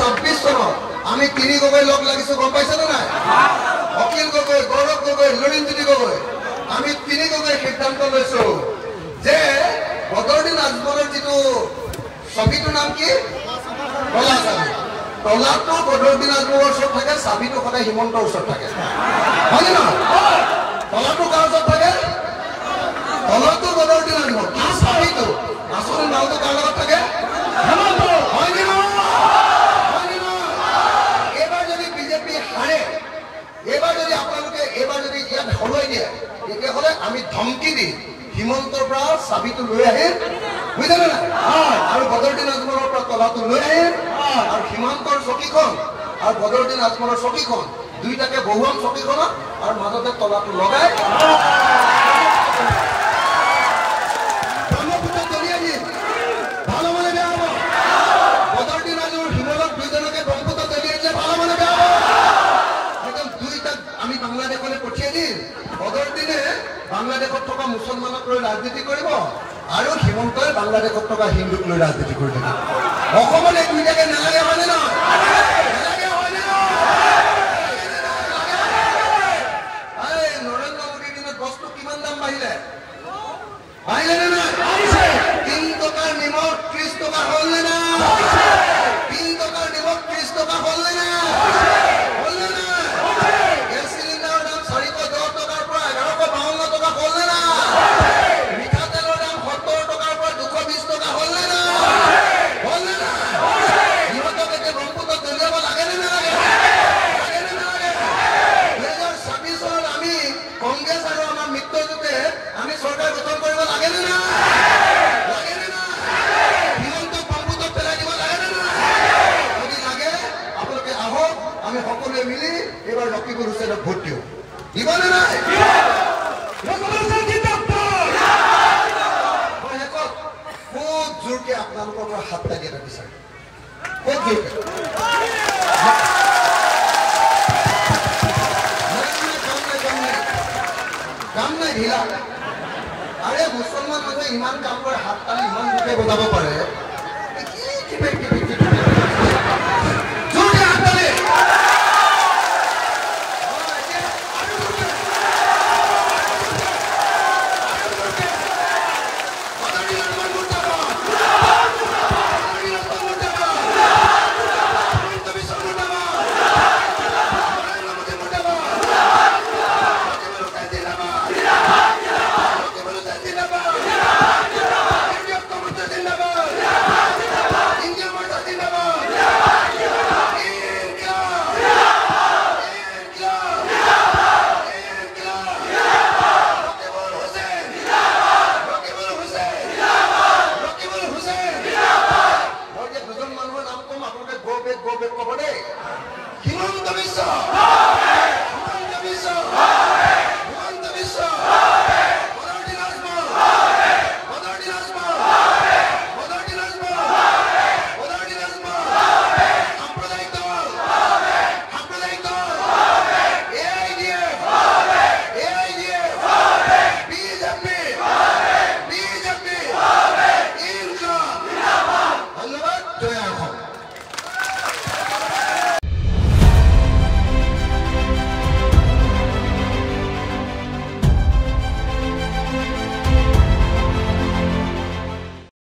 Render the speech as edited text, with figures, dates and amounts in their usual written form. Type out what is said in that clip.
2026 চনত আমি তিনি গগৈ লগ লাগিছো গম পাইছানে নাই অকিল গগৈ গৌৰৱ গগৈ লৰিণজ্যোতি গগৈ আমি তিনি গগৈ সিদ্ধান্ত লৈছো যে বদৰুদ্দিন আজমলৰ যিটো ছবিটোৰ নাম কি কলা ছবি তলাটো বদৰুদ্দিন আজমলৰ ওচৰত থাকে চাবিটো সদায় হিমন্তৰ ওচৰত থাকে হয়নে নহয় তলাটো কাৰ ওচৰত থাকে তলাটো বদৰুদ্দিন আজমল কি চাবিটো আসলে নামটো কাৰ লগত থাকে হিমন্ত হয়নে নহয় এবাৰ যদি বিজেপি হাৰে এবাৰ যদি আপোনালোকে এবাৰ যদি ইয়াত হলুৱাই দিয়ে তেতিয়াহ'লে আমি ধমকি দি হিমন্তৰ পৰা চাবিটো লৈ আহিম বুজিলে নাই আৰু বদৰুদ্দিন আজমলৰ পৰা তলাটো লৈ আহিম আৰু হিমন্তৰ চকীখন আৰু বদৰুদ্দিন আজমলৰ চকীখন দুইটাকে বহুৱাম চকীখনত আৰু মাজতে তলাটো লগাই ব্ৰহ্মপুত্ৰ দলিয়াই দিম ভাল মানে বেয়া হ'ব বদৰুদ্দিন আৰু হিমলত দুইজনকে ব্ৰহ্মপুত্ৰ দলিয়াই দিলে ভাল মানে বেয়া হ'ব একদম দুইটাক আমি বাংলাদেশলৈ পঠিয়াই দিম বদৰুদ্দিনে বাংলাদেশত থকা মুছলমানক লৈ ৰাজনীতি কৰিব আৰু হিমন্তই বাংলাদেশত থকা হিন্দুক লৈ ৰাজনীতি কৰি থাকিব অসমত এই দুইটাকে নালাগে হয়নে নহয় নৰেন্দ্ৰ মোদীৰ দিনত বস্তু কিমান দাম বাঢ়িলে বাঢ়িলে নে নাই 3 টকাৰ নিমখ 30 টকা হ'ল নে নাই 3 টকাৰ নিমখ 30 টকা হ'ল নে নাই গেছ চিলিণ্ডাৰৰ দাম 410 টকাৰ পৰা 1152 টকা হ'ল নে নাই মিঠাতেলৰ দাম 70 টকাৰ পৰা 220 টকা হ'ল নে নাই ইহঁতক এতিয়া ব্ৰহ্মপুত্ৰত দলিয়াব লাগে নে নালাগে 2026 চনত আমি কংগ্ৰেছ আৰু আমাৰ মিত্ৰজোঁটে আমি চৰকাৰ গঠন কৰিব লাগে নে নাই হিমন্তক ব্ৰহ্মপুত্ৰত পেলাই দিব লাগে নে নাই যদি লাগে আপোনালোকে আহক আমি সকলোৱে মিলি এইবাৰ ৰকিবুল হুছেইনক ভোট দিওঁ দিবনে নাই খুব জোৰকে আপোনালোকৰ পৰা হাত লাগি এটা বিচাৰে খুব জোৰকে কাম নাই ঢিলা আৰে মুছলমান মানুহে ইমান কাম কৰে হাত তালি ইমান জোৰকে বজাব পাৰে